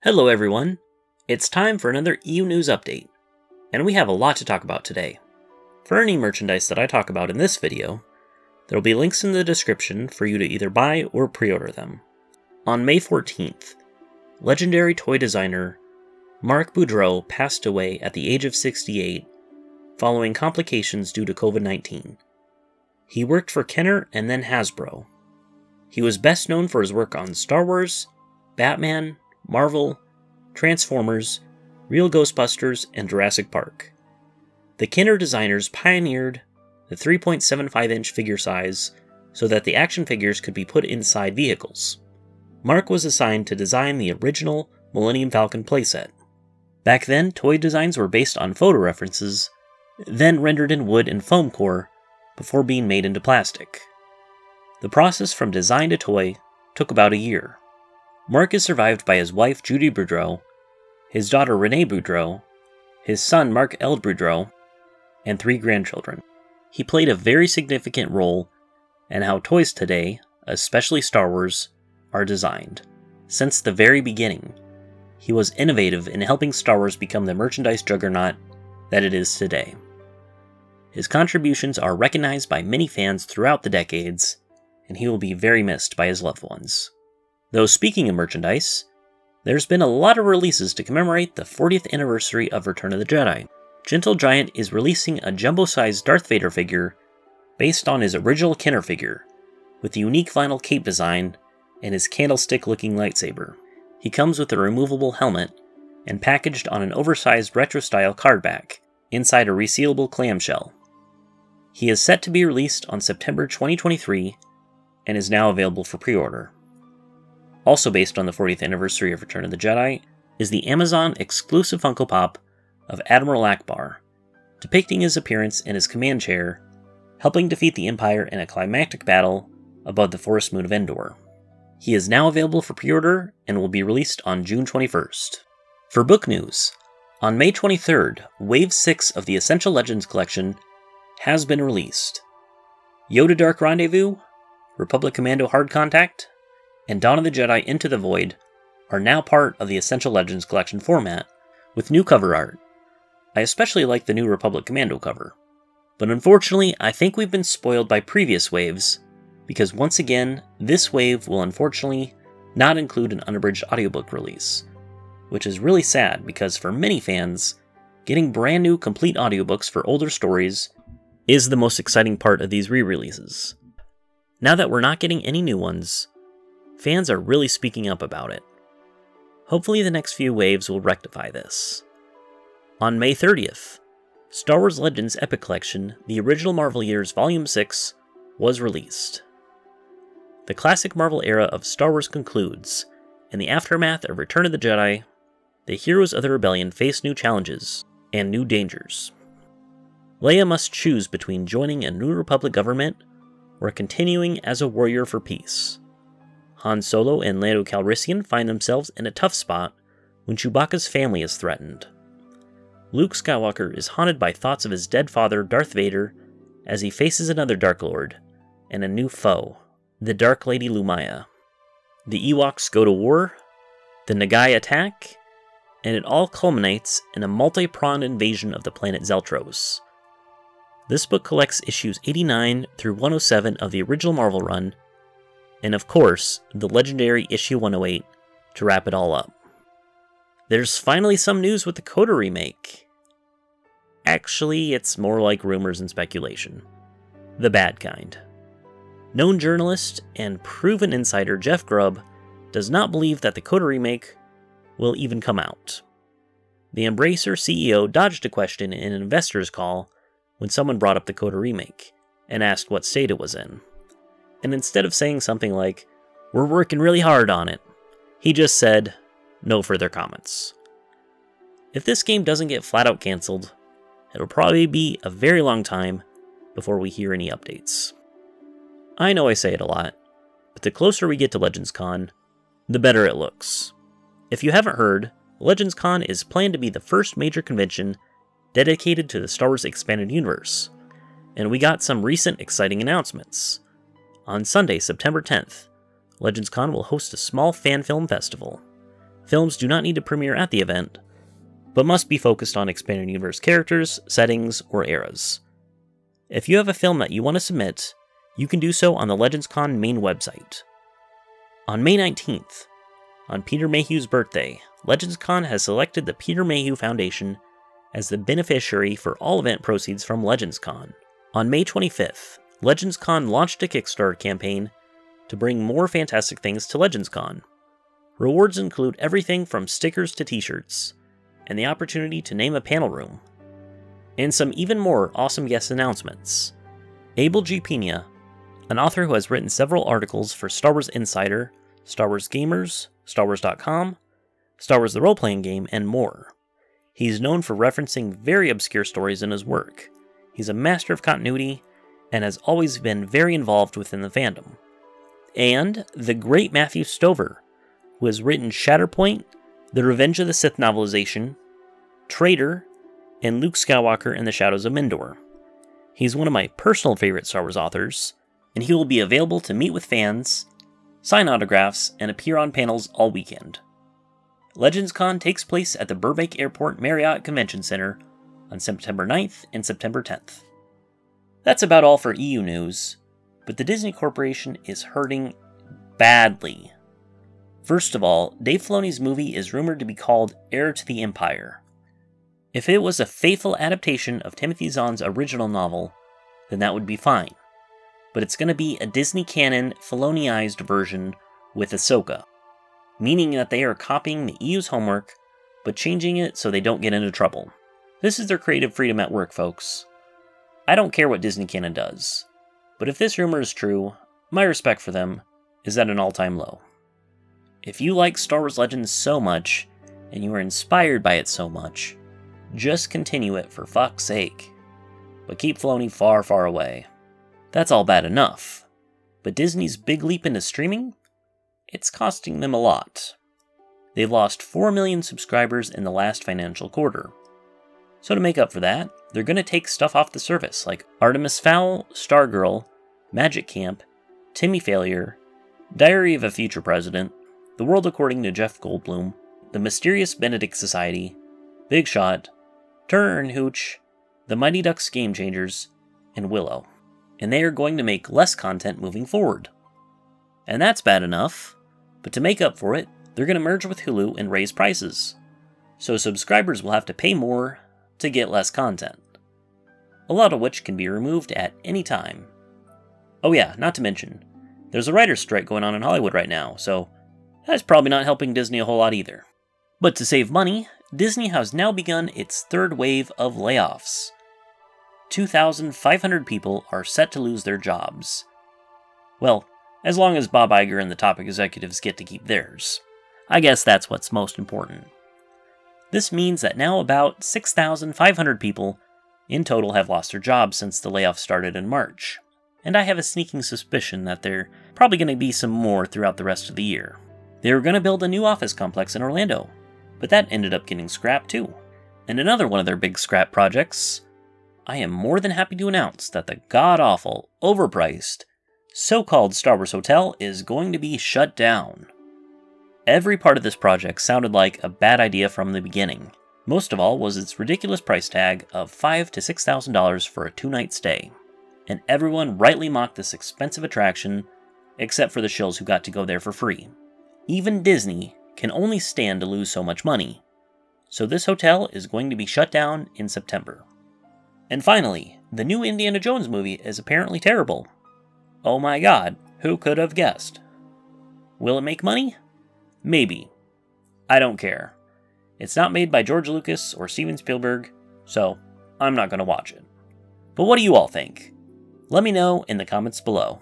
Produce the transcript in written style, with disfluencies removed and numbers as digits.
Hello everyone, it's time for another EU News update, and we have a lot to talk about today. For any merchandise that I talk about in this video, there will be links in the description for you to either buy or pre-order them. On May 14th, legendary toy designer Marc Boudreaux passed away at the age of 68 following complications due to COVID-19. He worked for Kenner and then Hasbro. He was best known for his work on Star Wars, Batman, Marvel, Transformers, Real Ghostbusters, and Jurassic Park. The Kenner designers pioneered the 3.75-inch figure size so that the action figures could be put inside vehicles. Marc was assigned to design the original Millennium Falcon playset. Back then, toy designs were based on photo references, then rendered in wood and foam core before being made into plastic. The process from design to toy took about a year. Marc is survived by his wife Judy Boudreaux, his daughter Renee Boudreaux, his son Marc Eld Boudreaux, and 3 grandchildren. He played a very significant role in how toys today, especially Star Wars, are designed. Since the very beginning, he was innovative in helping Star Wars become the merchandise juggernaut that it is today. His contributions are recognized by many fans throughout the decades, and he will be very missed by his loved ones. Though speaking of merchandise, there's been a lot of releases to commemorate the 40th anniversary of Return of the Jedi. Gentle Giant is releasing a jumbo-sized Darth Vader figure based on his original Kenner figure, with the unique vinyl cape design and his candlestick-looking lightsaber. He comes with a removable helmet and packaged on an oversized retro-style card back inside a resealable clamshell. He is set to be released on September 2023 and is now available for pre-order. Also based on the 40th anniversary of Return of the Jedi is the Amazon exclusive Funko Pop of Admiral Ackbar, depicting his appearance in his command chair, helping defeat the Empire in a climactic battle above the forest moon of Endor. He is now available for pre-order and will be released on June 21st. For book news, on May 23rd, Wave 6 of the Essential Legends collection has been released. Yoda Dark Rendezvous, Republic Commando Hard Contact, and Dawn of the Jedi Into the Void are now part of the Essential Legends collection format, with new cover art. I especially like the new Republic Commando cover. But unfortunately, I think we've been spoiled by previous waves, because once again, this wave will unfortunately not include an unabridged audiobook release, which is really sad because for many fans, getting brand new complete audiobooks for older stories is the most exciting part of these re-releases. Now that we're not getting any new ones, fans are really speaking up about it. Hopefully the next few waves will rectify this. On May 30th, Star Wars Legends Epic Collection, the original Marvel Years Volume 6, was released. The classic Marvel era of Star Wars concludes. In the aftermath of Return of the Jedi, the heroes of the rebellion face new challenges and new dangers. Leia must choose between joining a New Republic government or continuing as a warrior for peace. Han Solo and Lando Calrissian find themselves in a tough spot when Chewbacca's family is threatened. Luke Skywalker is haunted by thoughts of his dead father, Darth Vader, as he faces another Dark Lord and a new foe, the Dark Lady Lumaya. The Ewoks go to war, the Nagai attack, and it all culminates in a multi-pronged invasion of the planet Zeltros. This book collects issues 89 through 107 of the original Marvel run, and of course, the legendary issue 108 to wrap it all up. There's finally some news with the Coda remake. Actually, it's more like rumors and speculation. The bad kind. Known journalist and proven insider Jeff Grubb does not believe that the Coda remake will even come out. The Embracer CEO dodged a question in an investor's call when someone brought up the Coda remake and asked what state it was in. And instead of saying something like, "We're working really hard on it," he just said, "No further comments." If this game doesn't get flat out cancelled, it'll probably be a very long time before we hear any updates. I know I say it a lot, but the closer we get to Legends Con, the better it looks. If you haven't heard, Legends Con is planned to be the first major convention dedicated to the Star Wars Expanded Universe, and we got some recent exciting announcements. On Sunday, September 10th, Legends Con will host a small fan film festival. Films do not need to premiere at the event, but must be focused on expanded universe characters, settings, or eras. If you have a film that you want to submit, you can do so on the LegendsCon main website. On May 19th, on Peter Mayhew's birthday, LegendsCon has selected the Peter Mayhew Foundation as the beneficiary for all event proceeds from LegendsCon. On May 25th, LegendsCon launched a Kickstarter campaign to bring more fantastic things to LegendsCon. Rewards include everything from stickers to t-shirts, and the opportunity to name a panel room, and some even more awesome guest announcements. Abel G. Pena, an author who has written several articles for Star Wars Insider, Star Wars Gamers, StarWars.com, Star Wars the Role-Playing Game, and more. He's known for referencing very obscure stories in his work. He's a master of continuity, and has always been very involved within the fandom. And the great Matthew Stover, who has written Shatterpoint, the Revenge of the Sith novelization, Traitor, and Luke Skywalker and the Shadows of Mindor. He's one of my personal favorite Star Wars authors, and he will be available to meet with fans, sign autographs, and appear on panels all weekend. LegendsCon takes place at the Burbank Airport Marriott Convention Center on September 9th and September 10th. That's about all for EU news, but the Disney Corporation is hurting badly. First of all, Dave Filoni's movie is rumored to be called Heir to the Empire. If it was a faithful adaptation of Timothy Zahn's original novel, then that would be fine. But it's going to be a Disney canon, Filoniized version with Ahsoka, meaning that they are copying the EU's homework, but changing it so they don't get into trouble. This is their creative freedom at work, folks. I don't care what Disney canon does, but if this rumor is true, my respect for them is at an all-time low. If you like Star Wars Legends so much, and you are inspired by it so much, just continue it for fuck's sake. But keep Filoni far, far away. That's all bad enough, but Disney's big leap into streaming? It's costing them a lot. They've lost 4 million subscribers in the last financial quarter. So to make up for that, they're going to take stuff off the service like Artemis Fowl, Stargirl, Magic Camp, Timmy Failure, Diary of a Future President, The World According to Jeff Goldblum, The Mysterious Benedict Society, Big Shot, Turner and Hooch, The Mighty Ducks Game Changers, and Willow. And they are going to make less content moving forward. And that's bad enough, but to make up for it, they're going to merge with Hulu and raise prices. So subscribers will have to pay more to get less content. A lot of which can be removed at any time. Oh yeah, not to mention, there's a writer's strike going on in Hollywood right now, so that's probably not helping Disney a whole lot either. But to save money, Disney has now begun its third wave of layoffs. 2,500 people are set to lose their jobs. Well, as long as Bob Iger and the top executives get to keep theirs. I guess that's what's most important. This means that now about 6,500 people in total have lost their jobs since the layoff started in March. And I have a sneaking suspicion that there are probably going to be some more throughout the rest of the year. They were going to build a new office complex in Orlando, but that ended up getting scrapped too. And another one of their big scrap projects, I am more than happy to announce that the god-awful, overpriced, so-called Star Wars Hotel is going to be shut down. Every part of this project sounded like a bad idea from the beginning. Most of all was its ridiculous price tag of $5,000 to $6,000 for a 2-night stay. And everyone rightly mocked this expensive attraction, except for the shills who got to go there for free. Even Disney can only stand to lose so much money. So this hotel is going to be shut down in September. And finally, the new Indiana Jones movie is apparently terrible. Oh my god, who could have guessed? Will it make money? Maybe. I don't care. It's not made by George Lucas or Steven Spielberg, so I'm not going to watch it. But what do you all think? Let me know in the comments below.